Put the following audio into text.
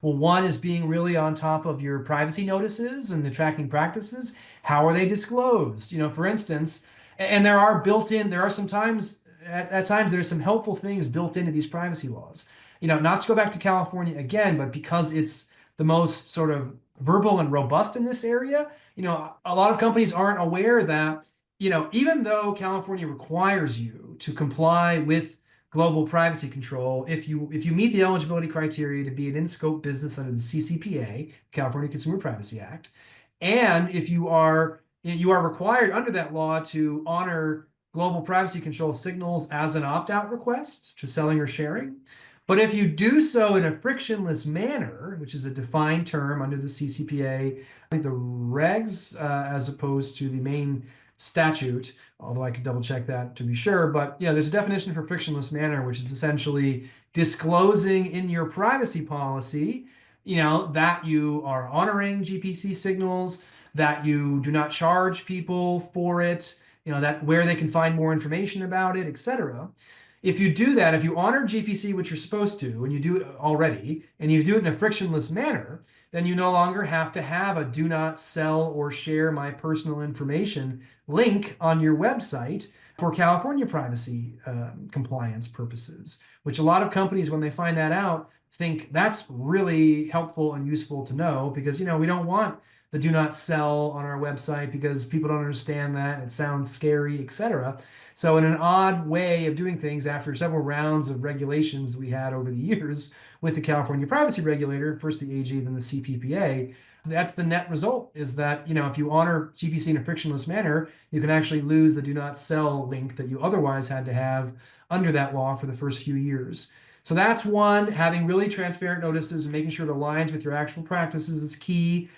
Well, one is being really on top of your privacy notices and the tracking practices. How are they disclosed? For instance, and there are sometimes at times there's some helpful things built into these privacy laws. Not to go back to California again, but because it's the most sort of verbal and robust in this area, a lot of companies aren't aware that, even though California requires you to comply with global privacy control, if you meet the eligibility criteria to be an in-scope business under the CCPA, California Consumer Privacy Act, and if you are required under that law to honor global privacy control signals as an opt-out request to selling or sharing. But if you do so in a frictionless manner, which is a defined term under the CCPA, I think the regs, as opposed to the main statute, although I could double check that to be sure. But yeah, there's a definition for frictionless manner, which is essentially disclosing in your privacy policy, that you are honoring GPC signals, that you do not charge people for it, that where they can find more information about it, etc. If you do that, if you honor GPC, which you're supposed to, and you do it already, and you do it in a frictionless manner, then you no longer have to have a do not sell or share my personal information link on your website for California privacy compliance purposes, which a lot of companies, when they find that out, think that's really helpful and useful to know because, we don't want the do not sell on our website because people don't understand that. It sounds scary, etc. So in an odd way of doing things, after several rounds of regulations we had over the years with the California privacy regulator, first the AG, then the CPPA, that's the net result is that, if you honor GPC in a frictionless manner, you can actually lose the do not sell link that you otherwise had to have under that law for the first few years. So that's one, having really transparent notices and making sure it aligns with your actual practices is key.